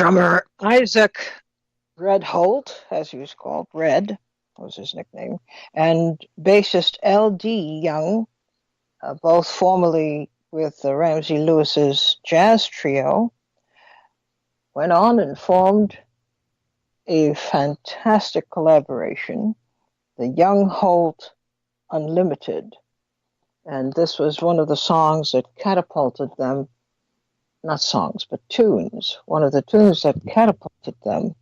drummer Isaac Red Holt, as he was called, Red was his nickname, and bassist L.D. Young, both formerly with Ramsey Lewis's jazz trio, went on and formed a fantastic collaboration, the Young Holt Unlimited. And this was one of the songs that catapulted them, not songs, but tunes, one of the tunes that catapulted them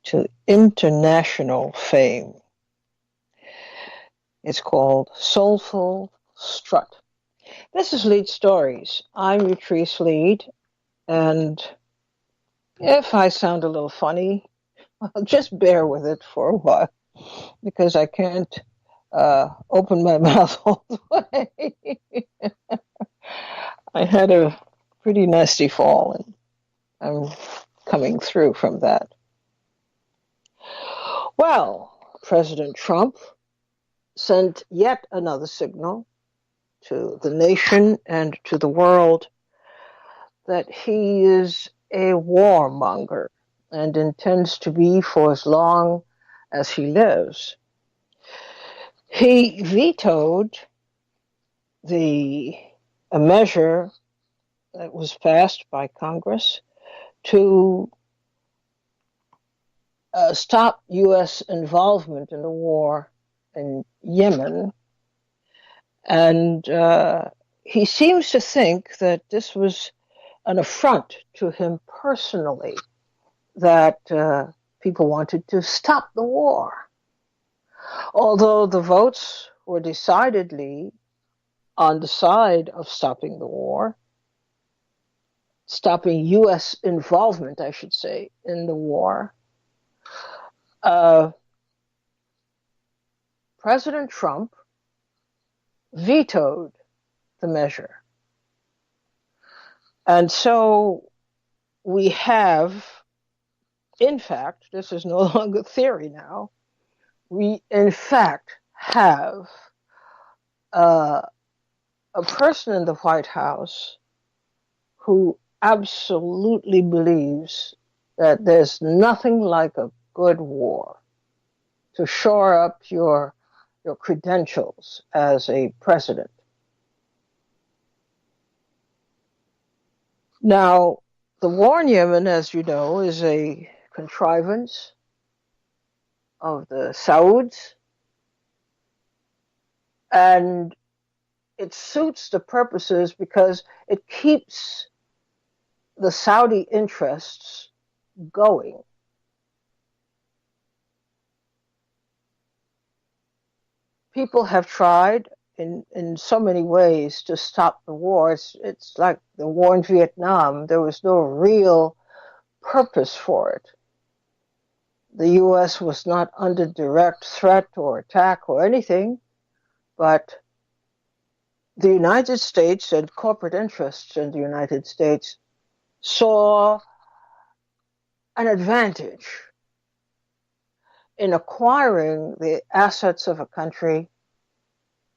to international fame. It's called Soulful Strut. This is Leid Stories. I'm Utrice Leid, and if I sound a little funny, just bear with it for a while, because I can't open my mouth all the way. I had a pretty nasty fall, and I'm coming through from that. Well, President Trump sent yet another signal to the nation and to the world that he is a warmonger and intends to be for as long as he lives. He vetoed a measure that was passed by Congress to stop U.S. involvement in the war in Yemen. And he seems to think that this was an affront to him personally, that people wanted to stop the war. Although the votes were decidedly on the side of stopping the war, stopping U.S. involvement, I should say, in the war, President Trump vetoed the measure. And so we have, in fact, this is no longer theory now, we in fact have a person in the White House who absolutely believes that there's nothing like a good war to shore up your credentials as a president. Now, the war in Yemen, as you know, is a contrivance of the Sauds, and it suits the purposes because it keeps the Saudi interests going. People have tried in so many ways to stop the war. It's like the war in Vietnam. There was no real purpose for it. The U.S. was not under direct threat or attack or anything, but the United States and corporate interests in the United States saw an advantage in acquiring the assets of a country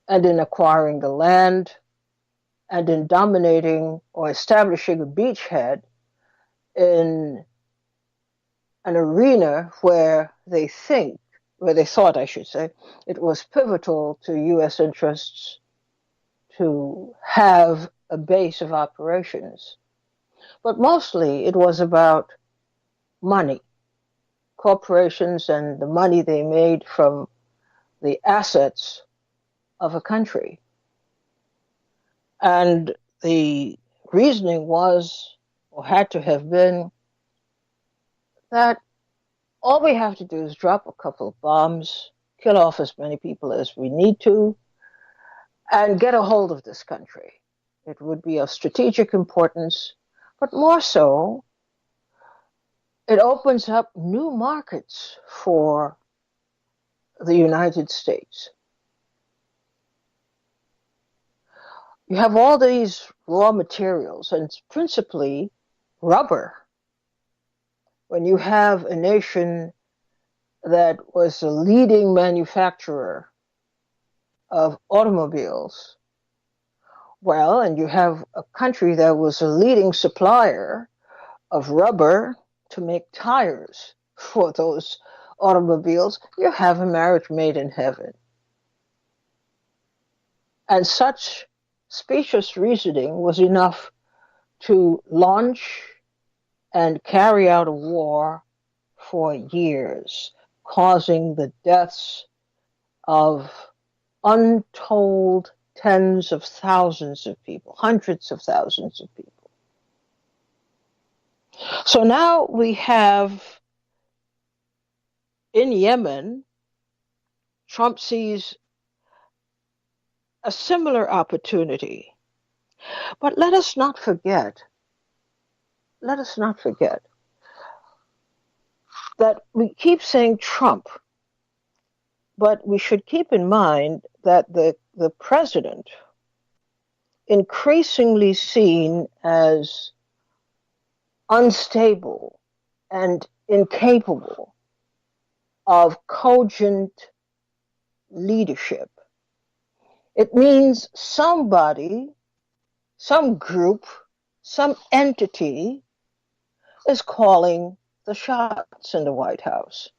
and in acquiring the land and in dominating or establishing a beachhead in an arena where they thought, I should say, it was pivotal to U.S. interests to have a base of operations. But mostly it was about money. Corporations and the money they made from the assets of a country. And the reasoning was, or had to have been, that all we have to do is drop a couple of bombs, kill off as many people as we need to, and get a hold of this country. It would be of strategic importance, but more so, it opens up new markets for the United States. You have all these raw materials, and it's principally rubber. When you have a nation that was the leading manufacturer of automobiles, well, and you have a country that was a leading supplier of rubber to make tires for those automobiles, you have a marriage made in heaven. And such specious reasoning was enough to launch and carry out a war for years, causing the deaths of untold tens of thousands of people, hundreds of thousands of people. So now we have in Yemen, Trump sees a similar opportunity. But let us not forget that we keep saying Trump, but we should keep in mind that the president, increasingly seen as unstable and incapable of cogent leadership. It means somebody, some group, some entity is calling the shots in the White House.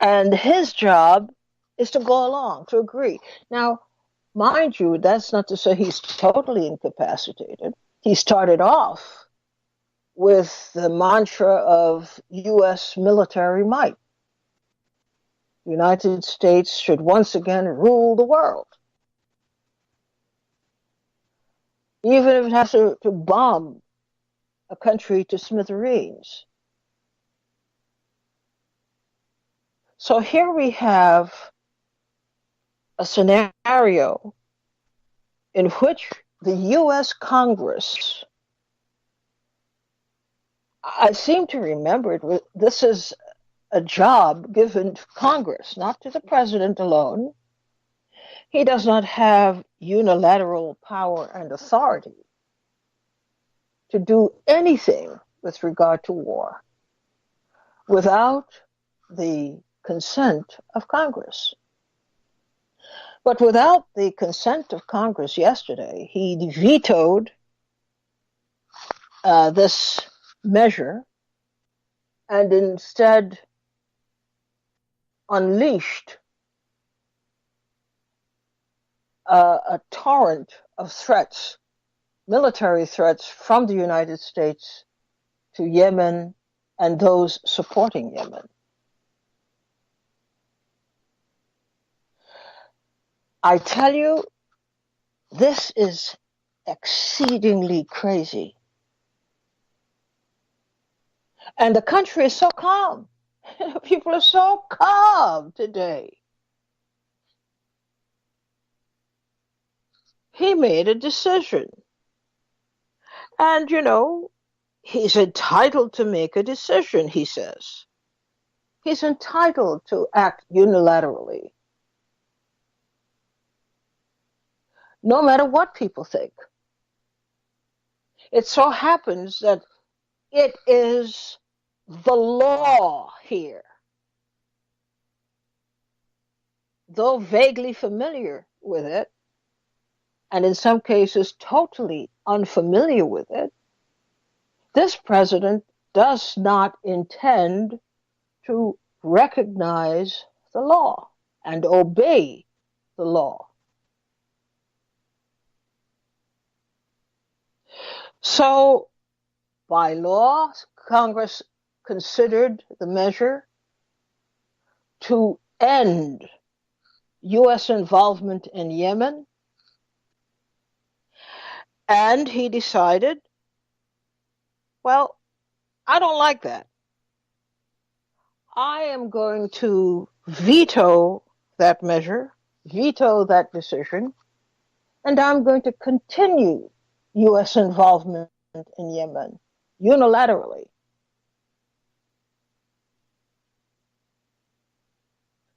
And his job is to go along, to agree. Now, mind you, that's not to say he's totally incapacitated. He started off with the mantra of U.S. military might. The United States should once again rule the world. Even if it has to bomb a country to smithereens. So here we have a scenario in which the U.S. Congress, I seem to remember this is a job given to Congress, not to the president alone. He does not have unilateral power and authority to do anything with regard to war without the consent of Congress. But without the consent of Congress yesterday, he vetoed this measure and instead unleashed a torrent of threats, military threats from the United States to Yemen and those supporting Yemen. I tell you, this is exceedingly crazy. And the country is so calm. People are so calm today. He made a decision. And, he's entitled to make a decision, he says. He's entitled to act unilaterally, no matter what people think. It so happens that it is the law here. Though vaguely familiar with it, and in some cases totally unfamiliar with it, this president does not intend to recognize the law and obey the law. So, by law, Congress considered the measure to end U.S. involvement in Yemen, and he decided, well, I don't like that. I am going to veto that measure, veto that decision, and I'm going to continue U.S. involvement in Yemen unilaterally.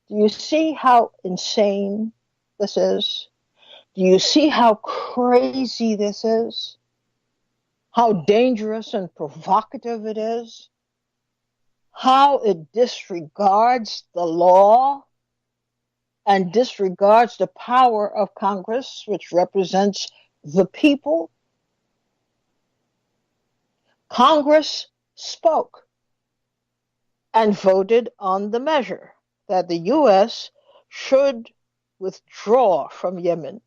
Do you see how insane this is? Do you see how crazy this is? How dangerous and provocative it is? How it disregards the law and disregards the power of Congress, which represents the people? Congress spoke. and voted on the measure that the U.S. should withdraw from Yemen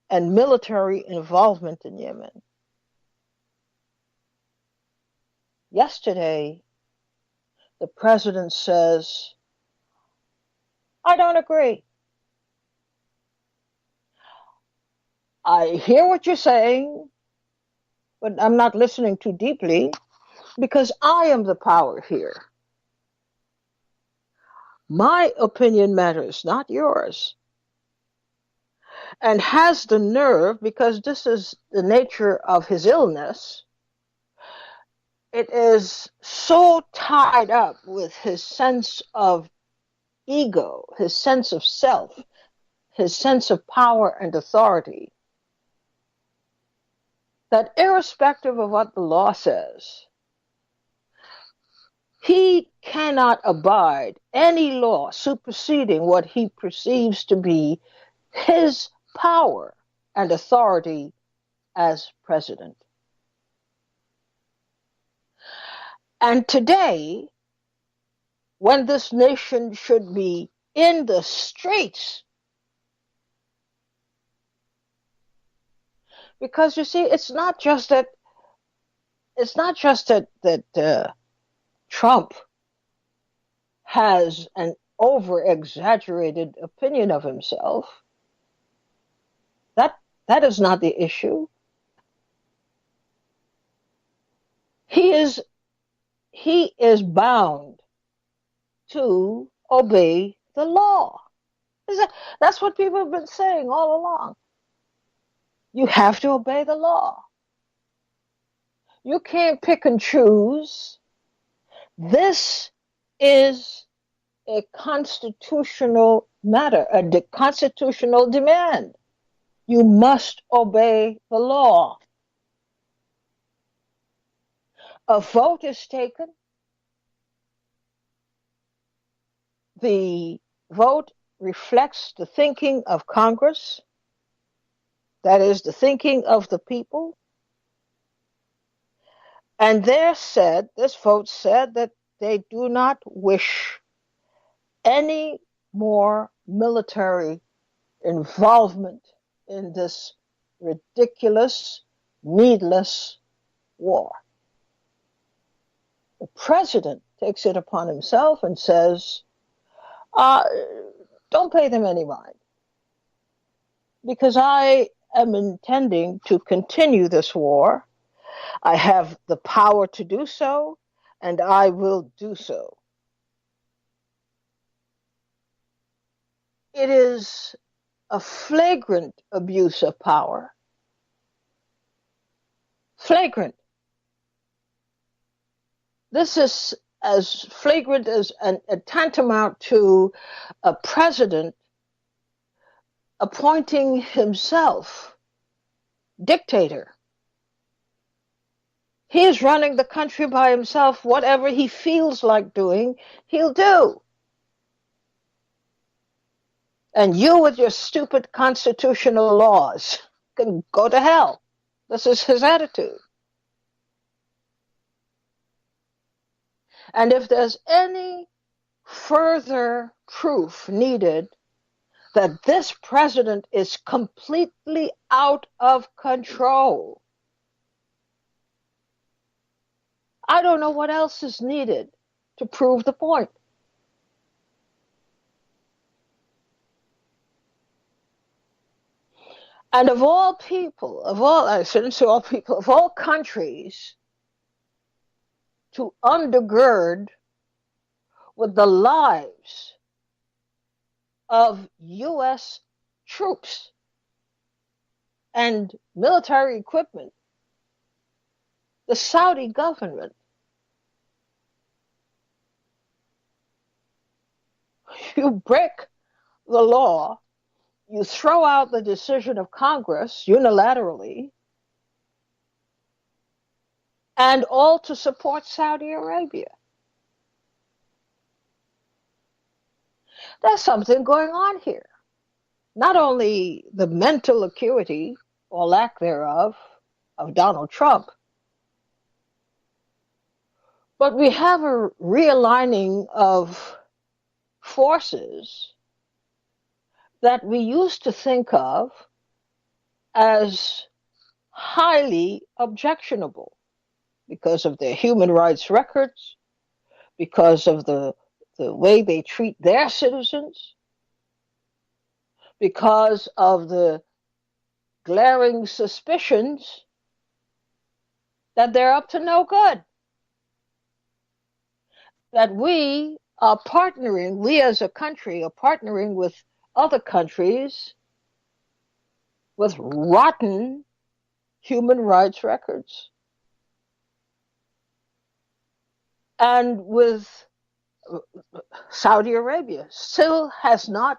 and military involvement in Yemen. Yesterday, the president says, I don't agree. I hear what you're saying, but I'm not listening too deeply because I am the power here. My opinion matters, not yours. And has the nerve, because this is the nature of his illness, it is so tied up with his sense of ego, his sense of self, his sense of power and authority, that irrespective of what the law says, he cannot abide any law superseding what he perceives to be his power and authority as president. And today, when this nation should be in the streets, because you see, it's not just that Trump has an over-exaggerated opinion of himself. That is not the issue. He is bound to obey the law. That's what people have been saying all along. You have to obey the law. You can't pick and choose. This is a constitutional matter, a constitutional demand. You must obey the law. A vote is taken. The vote reflects the thinking of Congress, that is, the thinking of the people. And this vote said that they do not wish any more military involvement in this ridiculous, needless war. The president takes it upon himself and says, don't pay them any mind, because I am intending to continue this war. I have the power to do so, and I will do so. It is a flagrant abuse of power. Flagrant. This is as flagrant as a tantamount to a president appointing himself dictator. He is running the country by himself. Whatever he feels like doing, he'll do. And you with your stupid constitutional laws can go to hell. This is his attitude. And if there's any further proof needed that this president is completely out of control, I don't know what else is needed to prove the point. And of all people, I shouldn't say all people, of all countries, to undergird with the lives of U.S. troops and military equipment, the Saudi government. You break the law, you throw out the decision of Congress unilaterally, and all to support Saudi Arabia. There's something going on here. Not only the mental acuity, or lack thereof, of Donald Trump, But we have a realigning of forces that we used to think of as highly objectionable because of their human rights records, because of the way they treat their citizens, because of the glaring suspicions that they're up to no good. That we are partnering, we as a country are partnering with other countries with rotten human rights records. And with Saudi Arabia still has not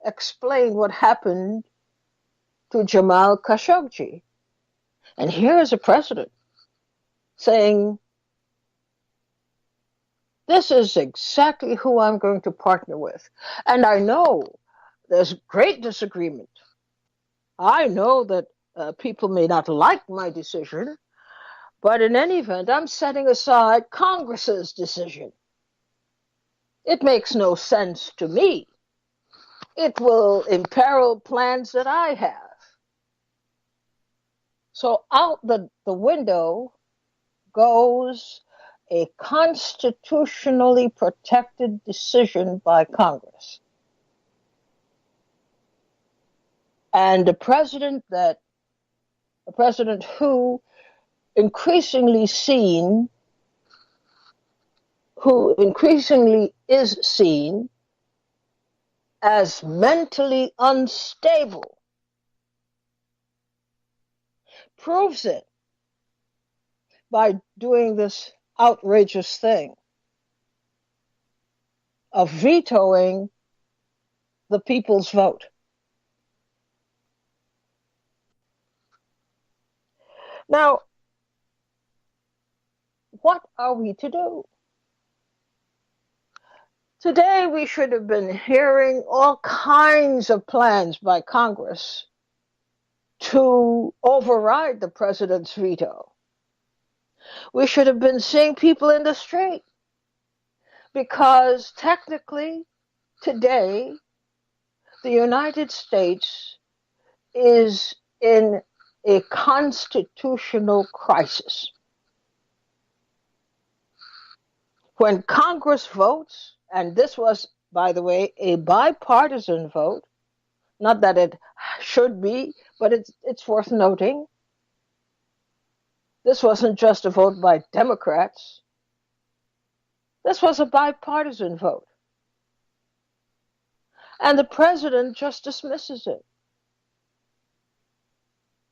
explained what happened to Jamal Khashoggi. And here is a president saying, this is exactly who I'm going to partner with. And I know there's great disagreement. I know that people may not like my decision, but in any event, I'm setting aside Congress's decision. It makes no sense to me. It will imperil plans that I have. So out the window goes a constitutionally protected decision by Congress. And a president who increasingly is seen as mentally unstable, proves it by doing this outrageous thing of vetoing the people's vote. Now, what are we to do? Today, we should have been hearing all kinds of plans by Congress to override the president's veto. We should have been seeing people in the street because technically, today, the United States is in a constitutional crisis. When Congress votes, and this was, by the way, a bipartisan vote, not that it should be, but it's worth noting. This wasn't just a vote by Democrats. This was a bipartisan vote. And the president just dismisses it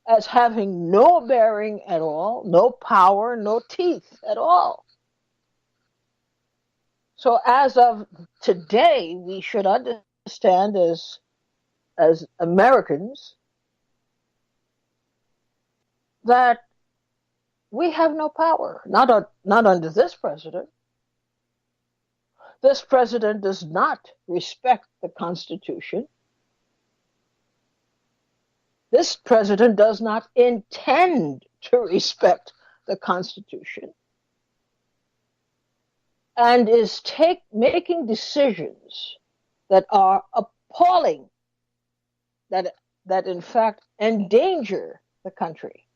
as having no bearing at all, no power, no teeth at all. So as of today, we should understand as Americans that we have no power, not under this president. This president does not respect the Constitution. This president does not intend to respect the Constitution and is making decisions that are appalling, that in fact endanger the country.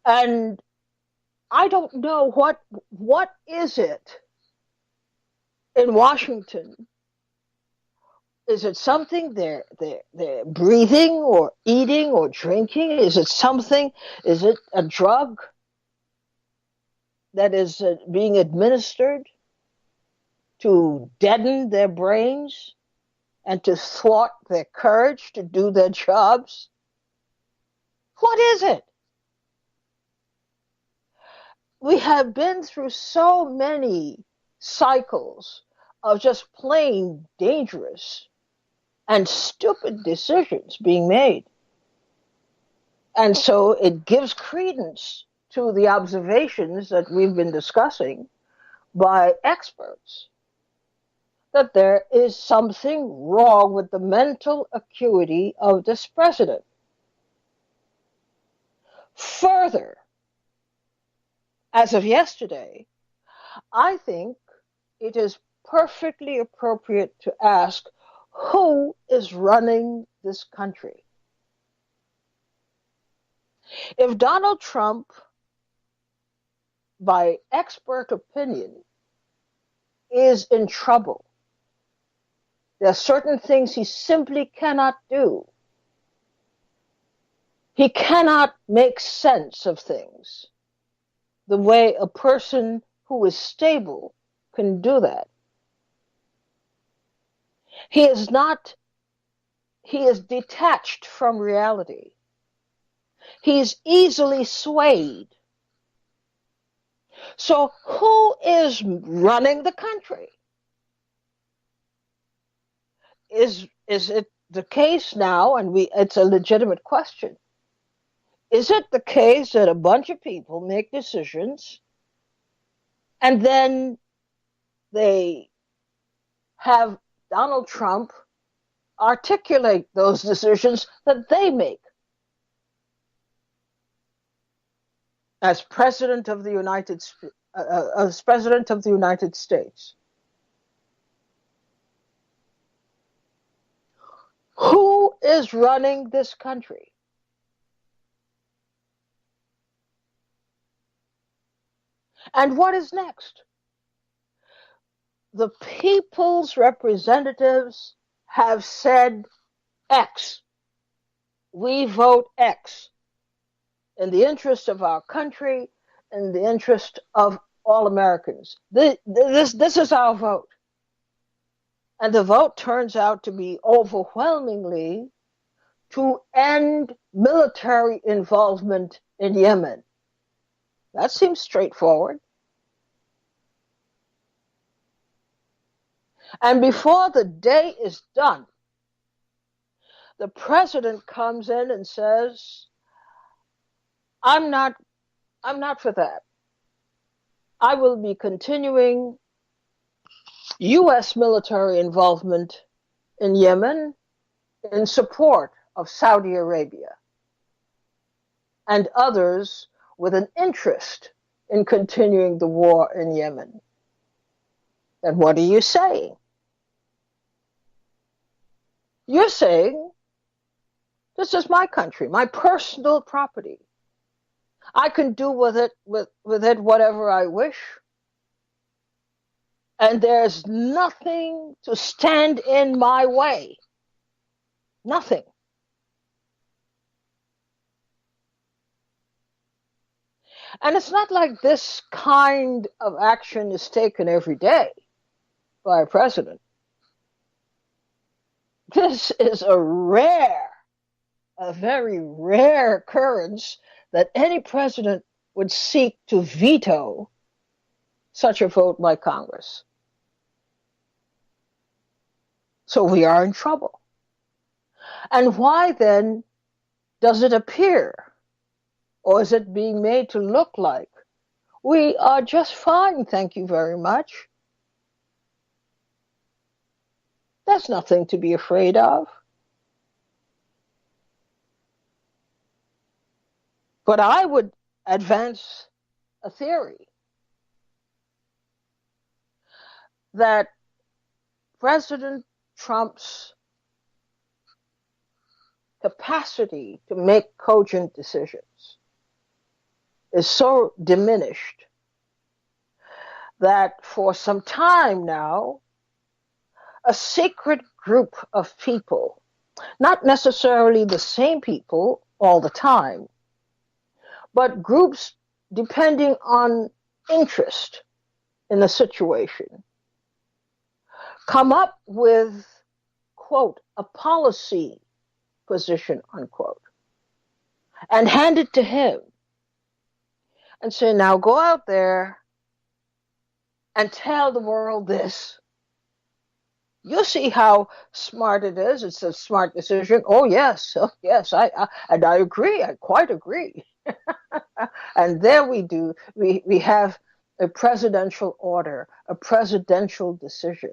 And I don't know what is it in Washington. Is it something they're breathing or eating or drinking? Is it something? Is it a drug that is being administered to deaden their brains and to thwart their courage to do their jobs? What is it? We have been through so many cycles of just plain dangerous and stupid decisions being made. And so it gives credence to the observations that we've been discussing by experts that there is something wrong with the mental acuity of this president. Further, as of yesterday, I think it is perfectly appropriate to ask who is running this country. If Donald Trump, by expert opinion, is in trouble, there are certain things he simply cannot do. He cannot make sense of things the way a person who is stable can do that. He is detached from reality. He is easily swayed. So who is running the country? Is it the case now, and it's a legitimate question, is it the case that a bunch of people make decisions and then they have Donald Trump articulate those decisions that they make as President of the United States? Who is running this country? And what is next? The people's representatives have said X. We vote X in the interest of our country, in the interest of all Americans. This is our vote. And the vote turns out to be overwhelmingly to end military involvement in Yemen. That seems straightforward. And before the day is done, the president comes in and says, I'm not for that. I will be continuing U.S. military involvement in Yemen in support of Saudi Arabia and others with an interest in continuing the war in Yemen. And what are you saying? You're saying, this is my country, my personal property. I can do with it whatever I wish. And there's nothing to stand in my way. Nothing. And it's not like this kind of action is taken every day by a president. This is a very rare occurrence that any president would seek to veto such a vote by Congress. So we are in trouble. And why then does it appear, or is it being made to look like, we are just fine, thank you very much? There's nothing to be afraid of. But I would advance a theory that President Trump's capacity to make cogent decisions is so diminished that for some time now, a secret group of people, not necessarily the same people all the time, but groups depending on interest in the situation, come up with, quote, a policy position, unquote, and hand it to him and say, now go out there and tell the world this. You'll see how smart it is. It's a smart decision. Oh yes, I agree. I quite agree. And there we have a presidential order, a presidential decision.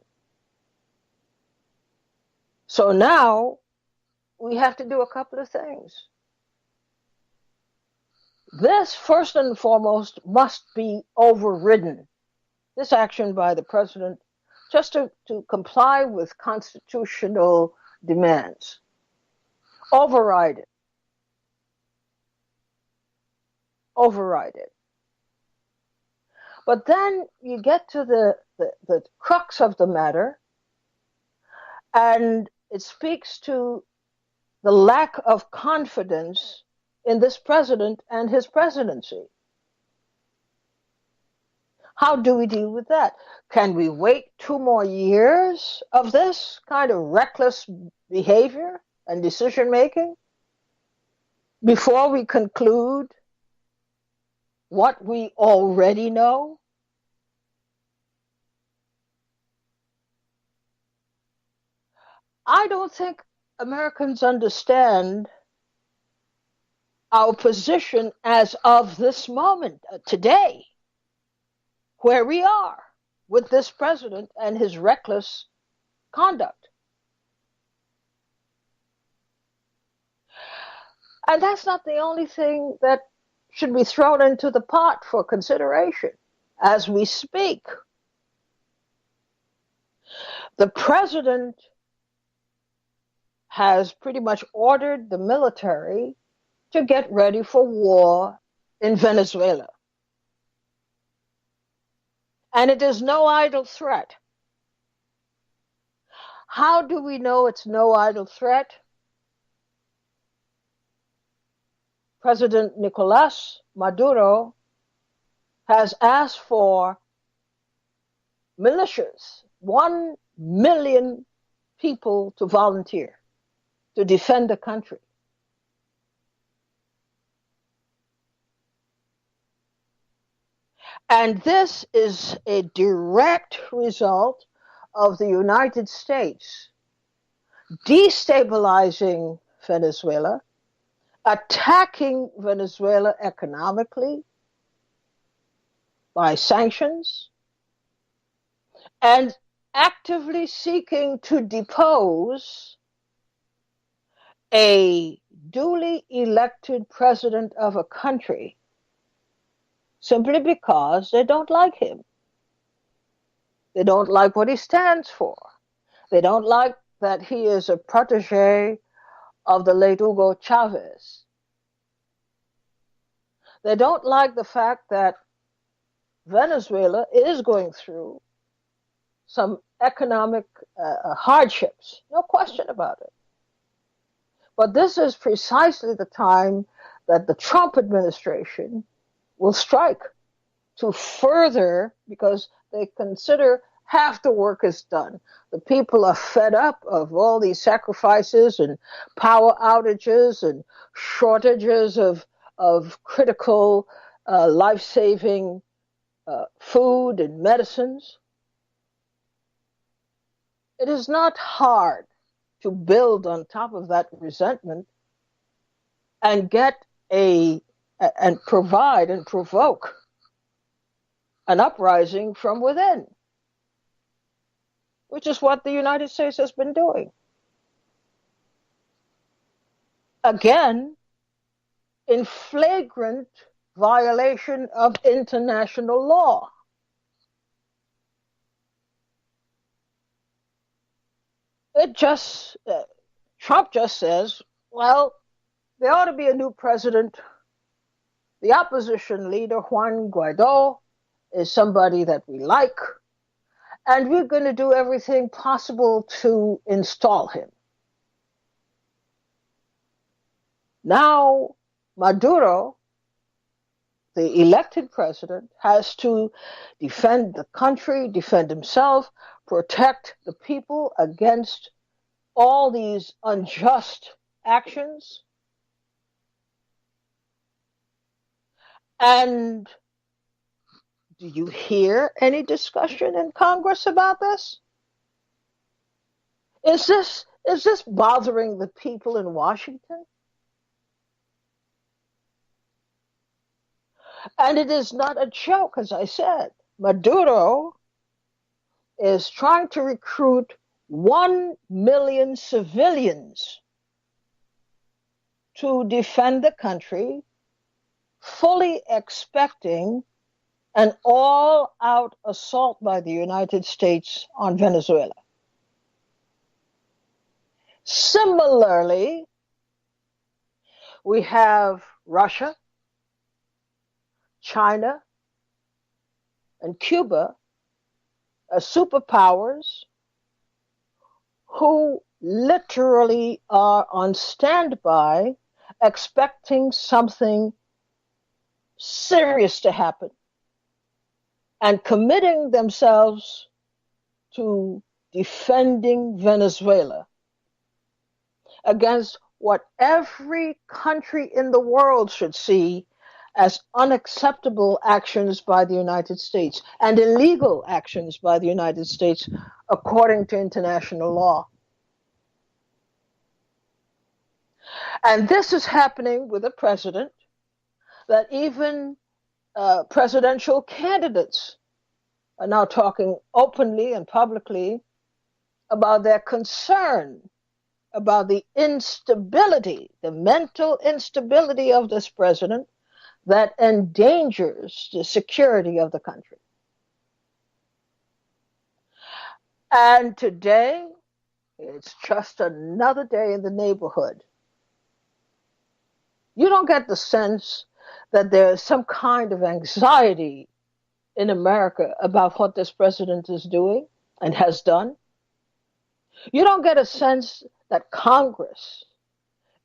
So now we have to do a couple of things. This, first and foremost, must be overridden. This action by the president, just to comply with constitutional demands. Override it. Override it. But then you get to the crux of the matter, and it speaks to the lack of confidence in this president and his presidency. How do we deal with that? Can we wait 2 more years of this kind of reckless behavior and decision making before we conclude what we already know? I don't think Americans understand our position as of this moment, today, where we are with this president and his reckless conduct. And that's not the only thing that should be thrown into the pot for consideration as we speak. The president has pretty much ordered the military to get ready for war in Venezuela. And it is no idle threat. How do we know it's no idle threat? President Nicolas Maduro has asked for militias, 1 million people to volunteer to defend the country. And this is a direct result of the United States destabilizing Venezuela, attacking Venezuela economically by sanctions, and actively seeking to depose a duly elected president of a country simply because they don't like him. They don't like what he stands for. They don't like that he is a protege of the late Hugo Chavez. They don't like the fact that Venezuela is going through some economic hardships, no question about it. But this is precisely the time that the Trump administration will strike to further, because they consider half the work is done. The people are fed up of all these sacrifices and power outages and shortages of critical life-saving food and medicines. It is not hard to build on top of that resentment and and provide and provoke an uprising from within, which is what the United States has been doing. Again, in flagrant violation of international law. Trump just says, well, there ought to be a new president. The opposition leader, Juan Guaido, is somebody that we like, and we're going to do everything possible to install him. Now, Maduro, the elected president, has to defend the country, defend himself, protect the people against all these unjust actions. And do you hear any discussion in Congress about this? Is this bothering the people in Washington? And it is not a joke, as I said. Maduro is trying to recruit 1 million civilians to defend the country fully expecting an all-out assault by the United States on Venezuela. Similarly, we have Russia, China, and Cuba as superpowers who literally are on standby, expecting something serious to happen and committing themselves to defending Venezuela against what every country in the world should see as unacceptable actions by the United States and illegal actions by the United States according to international law. And this is happening with a president that even presidential candidates are now talking openly and publicly about their concern about the instability, the mental instability of this president that endangers the security of the country. And today, it's just another day in the neighborhood. You don't get the sense that there's some kind of anxiety in America about what this president is doing and has done. You don't get a sense that Congress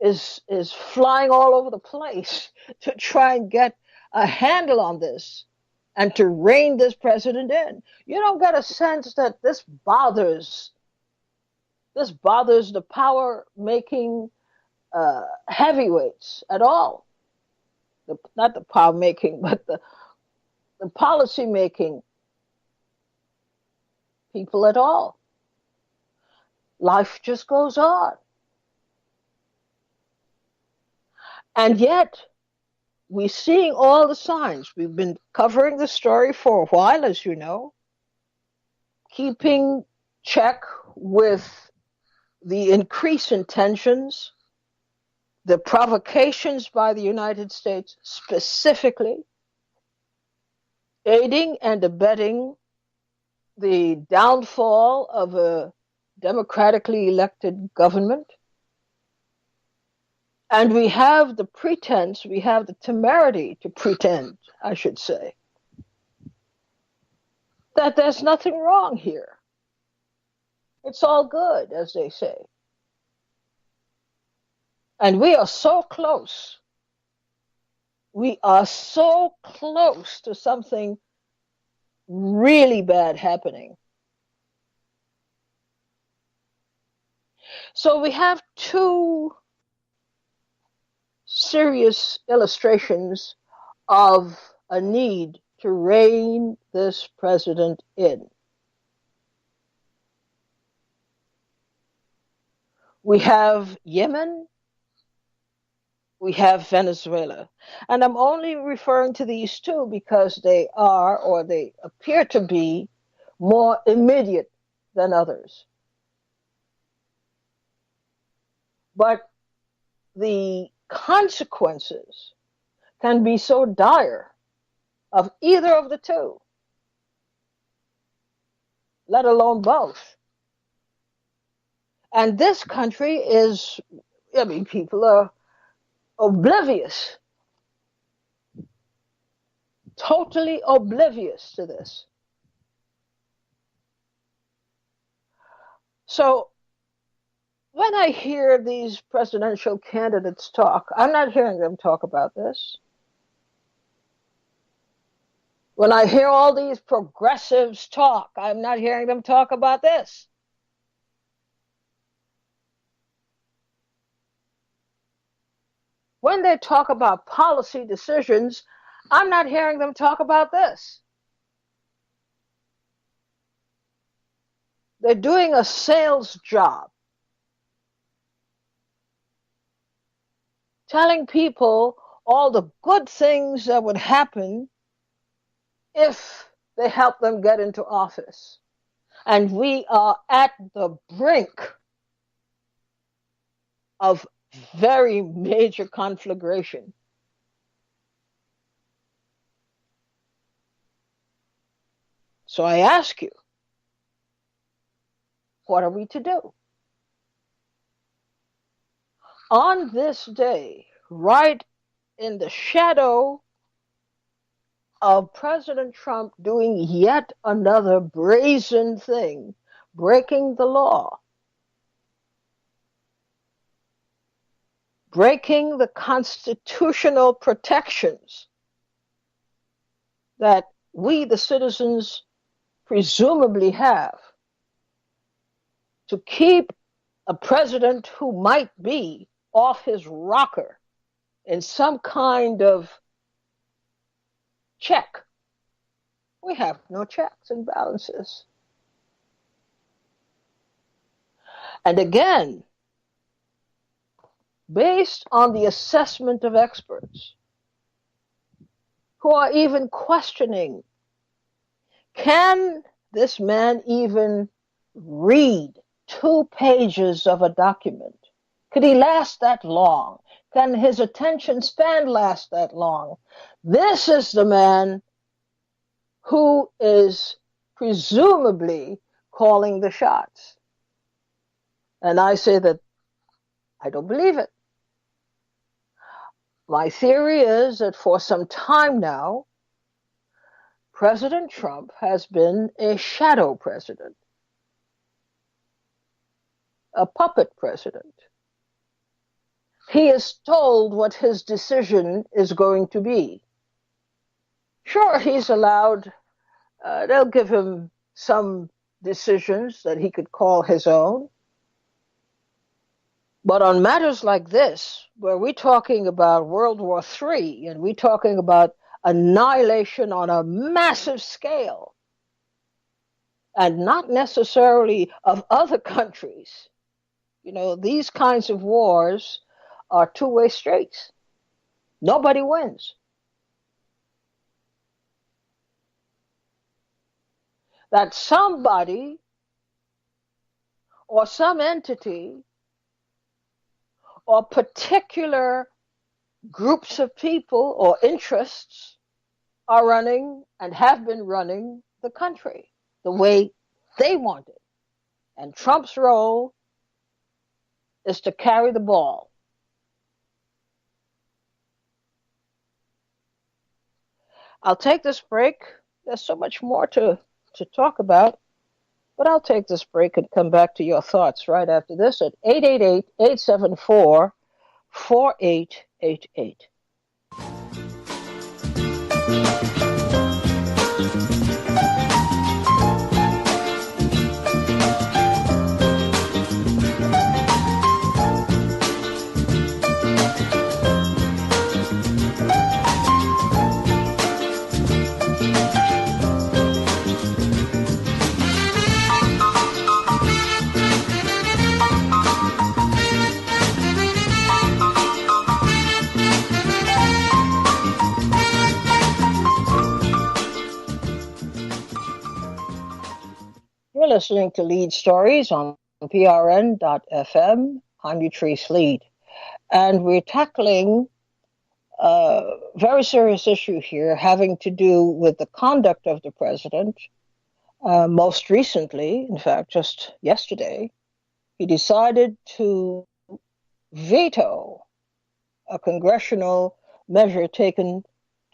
is flying all over the place to try and get a handle on this and to rein this president in. You don't get a sense that this bothers the power-making heavyweights at all. Not the power-making, but the policy-making people at all. Life just goes on. And yet, we're seeing all the signs. We've been covering the story for a while, as you know, keeping check with the increase in tensions, the provocations by the United States specifically, aiding and abetting the downfall of a democratically elected government. And we have the pretense, we have the temerity to pretend, I should say, that there's nothing wrong here. It's all good, as they say. And we are so close. We are so close to something really bad happening. So we have two serious illustrations of a need to rein this president in. We have Yemen, we have Venezuela. And I'm only referring to these two because they are, or they appear to be, more immediate than others. But the consequences can be so dire of either of the two, let alone both. And this country is, people are oblivious, totally oblivious to this. So when I hear these presidential candidates talk, I'm not hearing them talk about this. When I hear all these progressives talk, I'm not hearing them talk about this. When they talk about policy decisions, I'm not hearing them talk about this. They're doing a sales job, telling people all the good things that would happen if they help them get into office. And we are at the brink of very major conflagration. So I ask you, what are we to do? On this day, right in the shadow of President Trump doing yet another brazen thing, breaking the law, breaking the constitutional protections that we, the citizens, presumably have to keep a president who might be off his rocker in some kind of check. We have no checks and balances. And again, based on the assessment of experts who are even questioning, can this man even read 2 pages of a document? Could he last that long? Can his attention span last that long? This is the man who is presumably calling the shots. And I say that I don't believe it. My theory is that for some time now, President Trump has been a shadow president, a puppet president. He is told what his decision is going to be. Sure, he's allowed, they'll give him some decisions that he could call his own. But on matters like this, where we're talking about World War III and we're talking about annihilation on a massive scale, and not necessarily of other countries, these kinds of wars are two-way streets. Nobody wins. That somebody or some entity or particular groups of people or interests are running and have been running the country the way they want it. And Trump's role is to carry the ball. I'll take this break. There's so much more to talk about, but I'll take this break and come back to your thoughts right after this at 888-874-4888. You're listening to Leid Stories on PRN.FM. I'm Utrice Leid. And we're tackling a very serious issue here having to do with the conduct of the president. Most recently, in fact, just yesterday, he decided to veto a congressional measure taken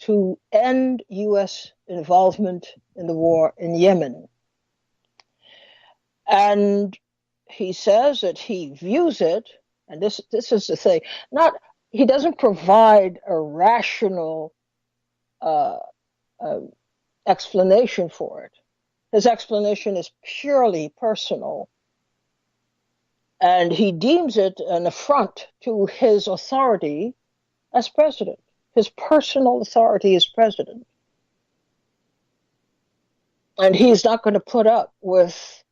to end U.S. involvement in the war in Yemen. And he says that he views it, and this is the thing, he doesn't provide a rational explanation for it. His explanation is purely personal, and he deems it an affront to his authority as president, his personal authority as president. And he's not going to put up with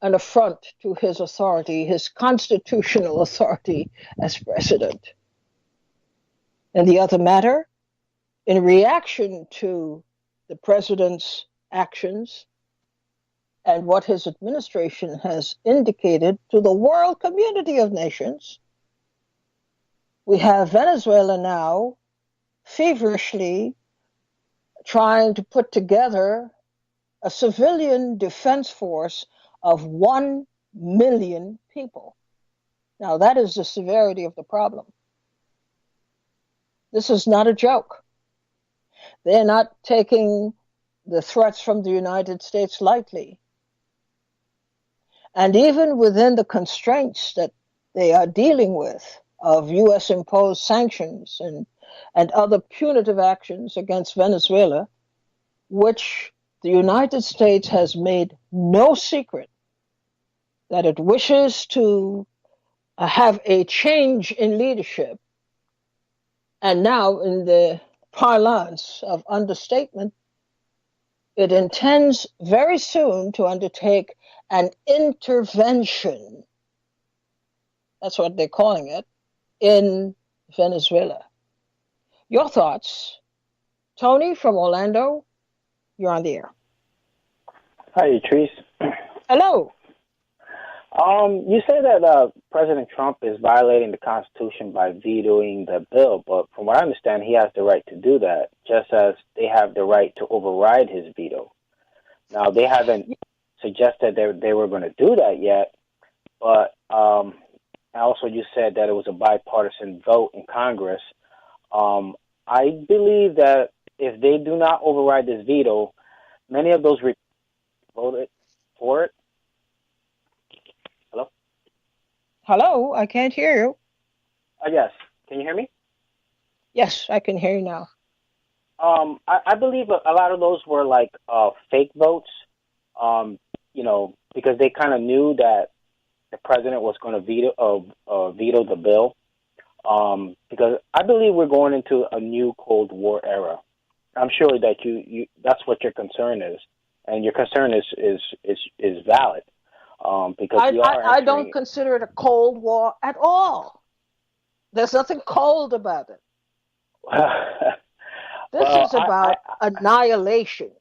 an affront to his authority, his constitutional authority as president. And the other matter, in reaction to the president's actions and what his administration has indicated to the world community of nations, we have Venezuela now feverishly trying to put together a civilian defense force of 1 million people. Now, that is the severity of the problem. This is not a joke. They're not taking the threats from the United States lightly. And even within the constraints that they are dealing with of US imposed sanctions and other punitive actions against Venezuela, which the United States has made no secret that it wishes to have a change in leadership. And now, in the parlance of understatement, it intends very soon to undertake an intervention, that's what they're calling it, in Venezuela. Your thoughts? Tony from Orlando, you're on the air. Hi, Treese. Hello. You say that President Trump is violating the Constitution by vetoing the bill, but from what I understand, he has the right to do that, just as they have the right to override his veto. Now, they haven't suggested they were going to do that yet, but also you said that it was a bipartisan vote in Congress. I believe that if they do not override this veto, many of those voted for it. Hello? Hello, I can't hear you. Yes. Can you hear me? Yes, I can hear you now. I believe a lot of those were like fake votes, because they kind of knew that the president was going to veto the bill. Because I believe we're going into a new Cold War era. I'm sure that you that's what your concern is, and your concern is valid. Because I don't consider it a Cold War at all. There's nothing cold about it. This is about annihilation.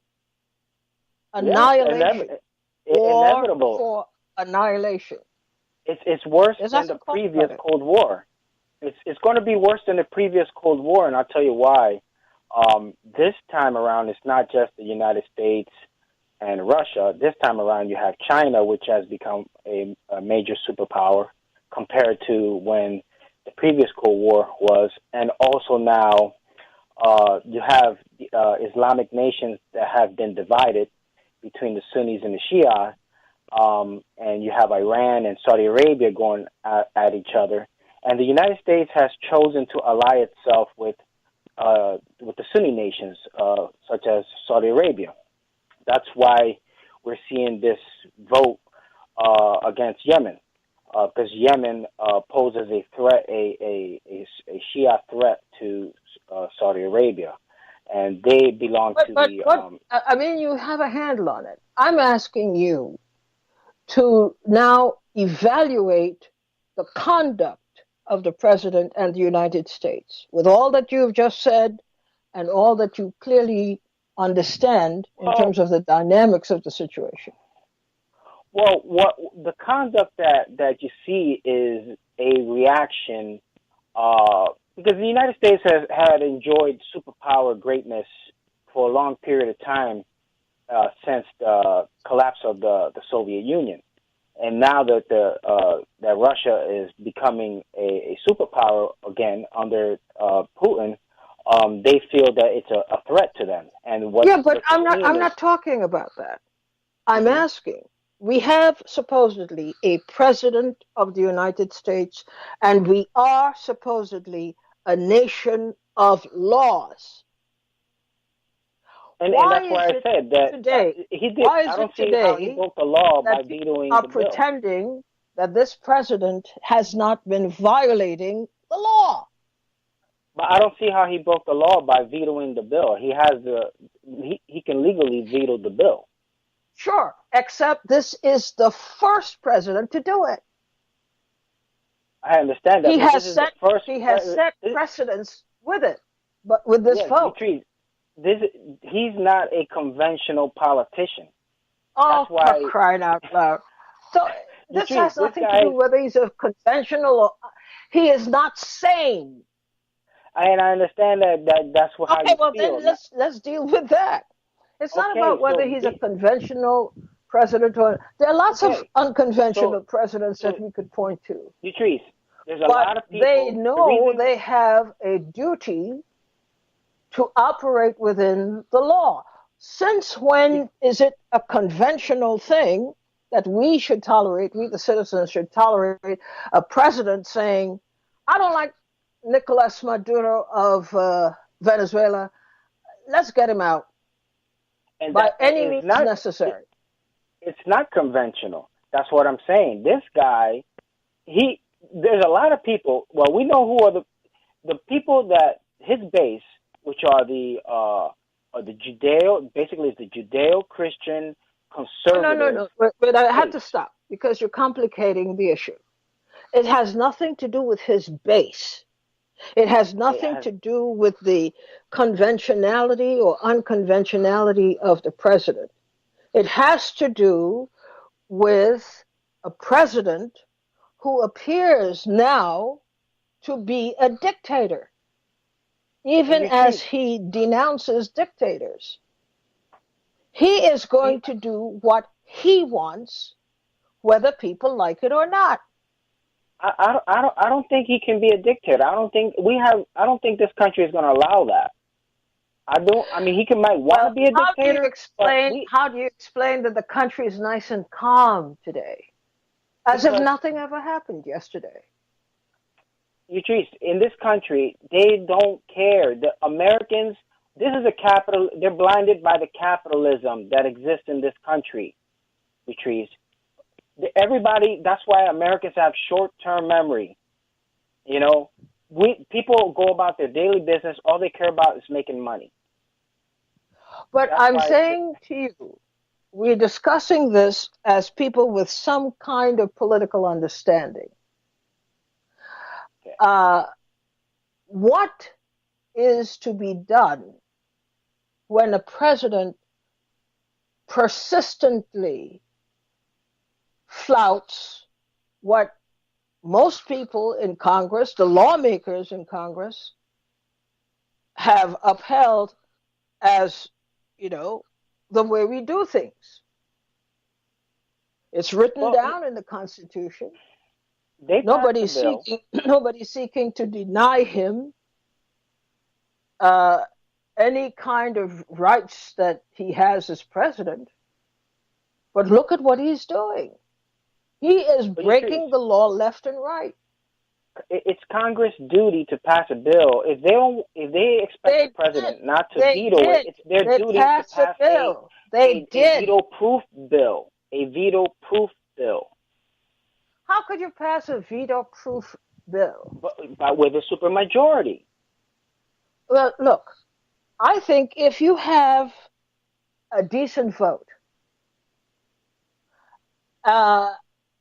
Annihilation. Yes, inevitable. For annihilation. It's worse than the previous Cold War. It's going to be worse than the previous Cold War, and I'll tell you why. This time around, it's not just the United States and Russia. This time around, you have China, which has become a major superpower compared to when the previous Cold War was. And also now you have Islamic nations that have been divided between the Sunnis and the Shia. And you have Iran and Saudi Arabia going at each other. And the United States has chosen to ally itself with the Sunni nations, such as Saudi Arabia. That's why we're seeing this vote against Yemen, because Yemen poses a threat, a Shia threat to Saudi Arabia, and they belong to the. I mean, you have a handle on it. I'm asking you to now evaluate the conduct of the president and the United States, with all that you've just said and all that you clearly understand in terms of the dynamics of the situation. Well, what the conduct that you see is a reaction, because the United States had enjoyed superpower greatness for a long period of time since the collapse of the Soviet Union. And now that that Russia is becoming a superpower again under Putin, they feel that it's a threat to them. And I'm not talking about that. I'm asking. We have supposedly a president of the United States, and we are supposedly a nation of laws. And that's why I said that today, he did. I don't see how he broke the law by vetoing the bill. Pretending that this president has not been violating the law. But I don't see how he broke the law by vetoing the bill. He has he can legally veto the bill. Sure, except this is the first president to do it. I understand that. He has set precedents with it, but with this vote. He's not a conventional politician. Oh, that's why, for crying out loud. So this has nothing to do whether he's a conventional or... He is not sane. And I understand that's how you feel. Okay, well then let's deal with that. It's not about whether he's a conventional president or... There are lots of unconventional presidents that we could point to. Patrice, there's a lot of people... They know they have a duty to operate within the law. Since when is it a conventional thing that we should tolerate, we the citizens should tolerate a president saying, I don't like Nicolas Maduro of Venezuela, let's get him out by any means necessary. It's not conventional. That's what I'm saying. This guy, there's a lot of people, well, we know who are the people that his base, which are the basically it's the Judeo-Christian conservative. No. But I had to stop because you're complicating the issue. It has nothing to do with his base. It has nothing to do with the conventionality or unconventionality of the president. It has to do with a president who appears now to be a dictator, even as he denounces dictators. He is going to do what he wants, whether people like it or not. I don't think he can be a dictator. I don't think this country is going to allow that. He might want to be a dictator. How do you explain that the country is nice and calm today? As if nothing ever happened yesterday. Patrice, in this country, they don't care. The Americans, they're blinded by the capitalism that exists in this country, Patrice. Everybody, that's why Americans have short-term memory. You know, people go about their daily business. All they care about is making money. But I'm saying to you, we're discussing this as people with some kind of political understanding. What is to be done when a president persistently flouts what most people in Congress, the lawmakers in Congress, have upheld as, the way we do things? It's written down in the Constitution. Nobody's seeking to deny him any kind of rights that he has as president. But look at what he's doing. He is breaking the law left and right. It's Congress' duty to pass a bill. If they expect the president not to veto it, it's their duty to pass a bill. A veto-proof bill. A veto-proof bill. How could you pass a veto-proof bill? But with a supermajority. Well, look, I think if you have a decent vote,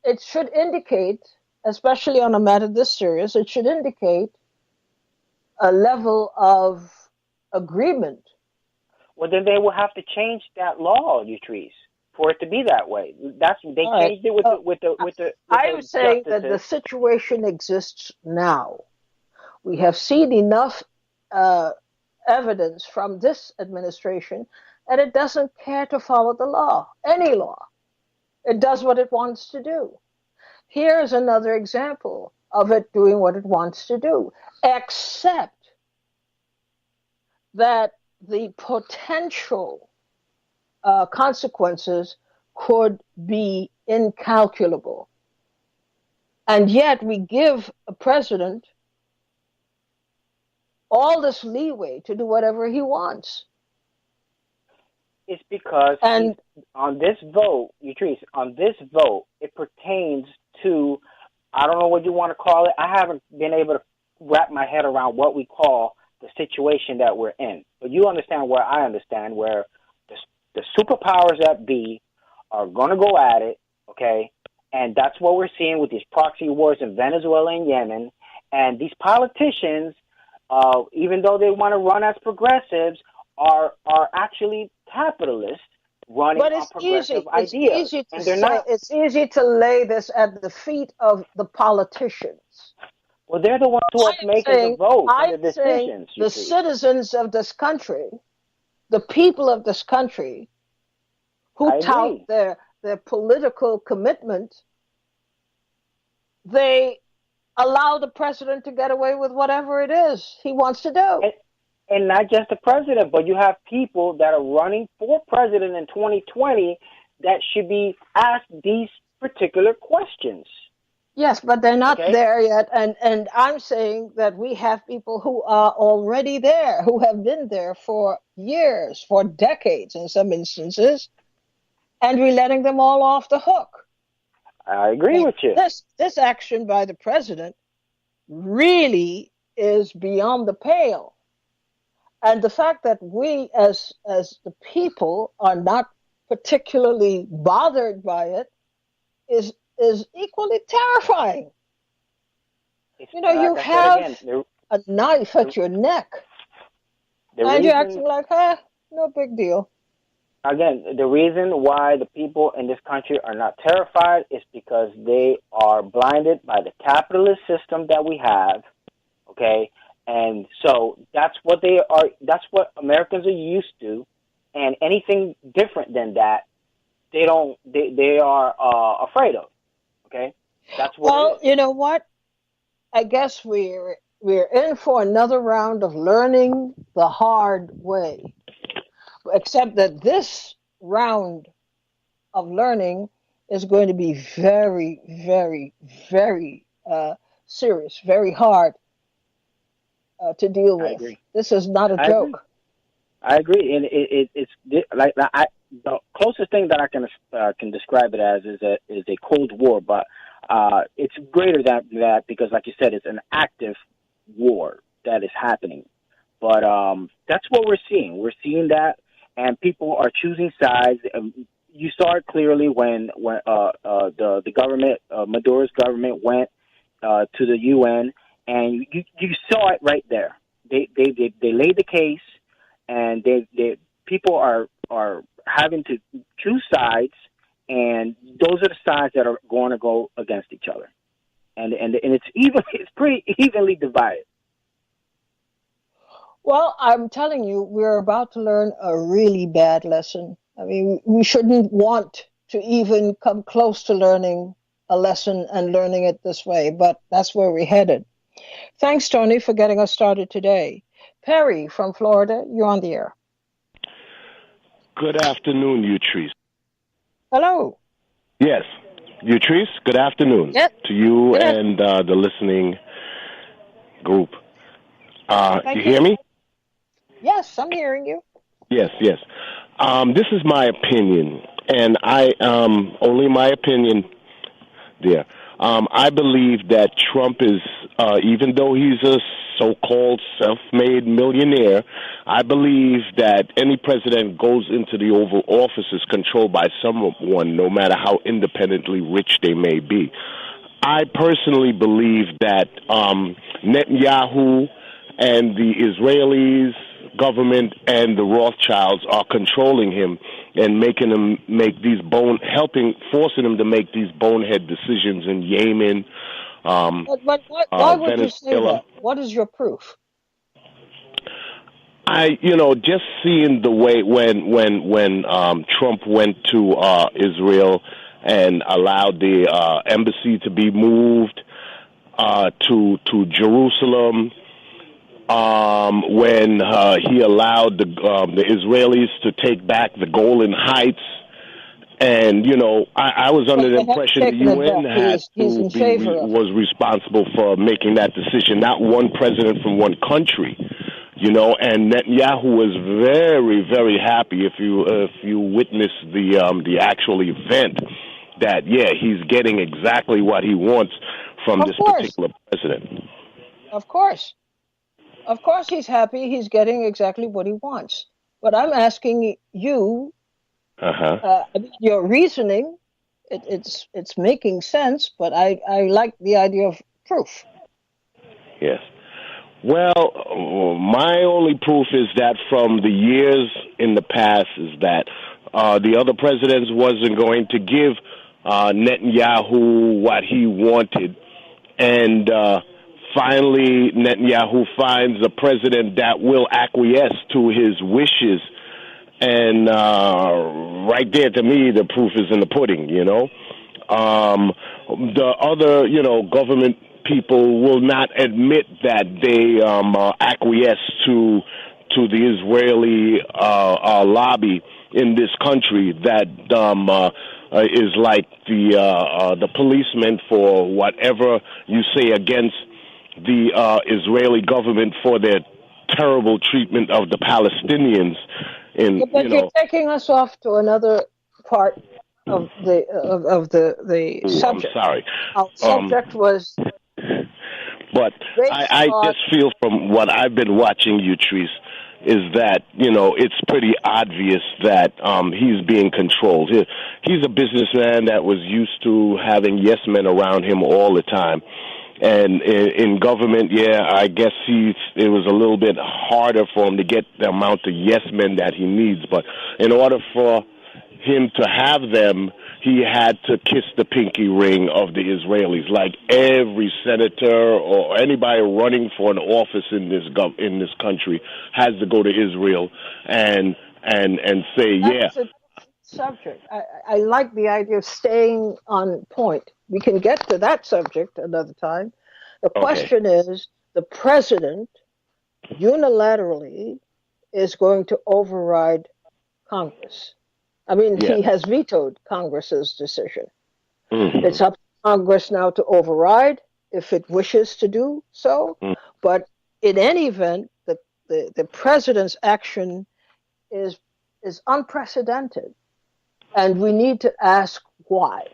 it should indicate, especially on a matter this serious, it should indicate a level of agreement. Well, then they will have to change that law, Patrice, for it to be that way. Changed it with the. I'm saying that the situation exists now. We have seen enough evidence from this administration that it doesn't care to follow the law, any law. It does what it wants to do. Here's another example of it doing what it wants to do, except that the potential consequences could be incalculable. And yet we give a president all this leeway to do whatever he wants. It's because on this vote, Patrice, it pertains to, I don't know what you want to call it. I haven't been able to wrap my head around what we call the situation that we're in. But you understand where I understand, where the superpowers that be are going to go at it, okay? And that's what we're seeing with these proxy wars in Venezuela and Yemen. And these politicians, even though they want to run as progressives, are actually capitalists running on progressive ideas. It's easy to lay this at the feet of the politicians. Well, they're the ones who are making the votes and the decisions. The citizens of this country the people of this country who tout their political commitment, they allow the president to get away with whatever it is he wants to do. And not just the president, but you have people that are running for president in 2020 that should be asked these particular questions. Yes, but they're not there yet. And I'm saying that we have people who are already there, who have been there for years, for decades in some instances, and we're letting them all off the hook. I agree with you. This action by the president really is beyond the pale. And the fact that we as the people are not particularly bothered by it is equally terrifying. You have a knife at your neck, and you're acting like, no big deal. Again, the reason why the people in this country are not terrified is because they are blinded by the capitalist system that we have, okay? And so that's what they are. That's what Americans are used to, and anything different than that, they are afraid of. Okay, that's what. Well, you know what? I guess we're in for another round of learning the hard way. Except that this round of learning is going to be very, very, very serious, very hard to deal with. I agree. This is not a joke. I agree, and it's like the closest thing that I can describe it as is a Cold War, but it's greater than that because, like you said, it's an active war that is happening. But that's what we're seeing. We're seeing that, and people are choosing sides. You saw it clearly when the government, Maduro's government, went to the UN, and you saw it right there. They laid the case, and people are having to choose sides, and those are the sides that are going to go against each other, and it's pretty evenly divided. Well, I'm telling you, we're about to learn a really bad lesson. I mean, we shouldn't want to even come close to learning a lesson and learning it this way, but that's where we're headed. Thanks, Tony, for getting us started today. Perry from Florida, you're on the air. Good afternoon, Utrice. Hello. Yes, Utrice, good afternoon to you and the listening group. You hear me? Yes, I'm hearing you. Yes. This is my opinion, and only my opinion there. I believe that Trump is, even though he's a so-called self-made millionaire, I believe that any president goes into the Oval Office is controlled by someone, no matter how independently rich they may be. I personally believe that Netanyahu and the Israelis government and the Rothschilds are controlling him and making him make these forcing him to make these bonehead decisions in Yemen. But why would Venezuela. You say that? What is your proof? Just seeing the way when Trump went to Israel and allowed the embassy to be moved to Jerusalem. When he allowed the Israelis to take back the Golan Heights, and I was under the impression the UN was responsible for making that decision, not one president from one country. And Netanyahu was very, very happy if you witness the actual event that he's getting exactly what he wants from this particular president. Of course. Of course he's happy. He's getting exactly what he wants. But I'm asking you, your reasoning, it's making sense, but I like the idea of proof. Yes. Well, my only proof is that from the years in the past is that the other presidents wasn't going to give Netanyahu what he wanted, and finally, Netanyahu finds a president that will acquiesce to his wishes And right there, to me, the proof is in the pudding, you know. The other, government people will not admit that they acquiesce to the Israeli lobby in this country that is like the policeman for whatever you say against the Israeli government for their terrible treatment of the Palestinians. But you're taking us off to another part of the subject. I'm sorry. Our subject was. But I just feel from what I've been watching you, Treese, is that, it's pretty obvious that he's being controlled. He's a businessman that was used to having yes men around him all the time. And in government, I guess it was a little bit harder for him to get the amount of yes men that he needs. But in order for him to have them, he had to kiss the pinky ring of the Israelis. Like every senator or anybody running for an office in this country has to go to Israel and say, That's a subject. I like the idea of staying on point. We can get to that subject another time. The question is, the president unilaterally is going to override Congress. I mean, he has vetoed Congress's decision. Mm-hmm. It's up to Congress now to override if it wishes to do so. Mm-hmm. But in any event, the president's action is unprecedented. And we need to ask why.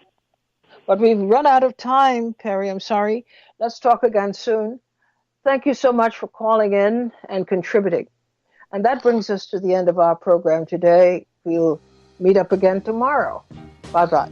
But we've run out of time, Perry. I'm sorry. Let's talk again soon. Thank you so much for calling in and contributing. And that brings us to the end of our program today. We'll meet up again tomorrow. Bye-bye.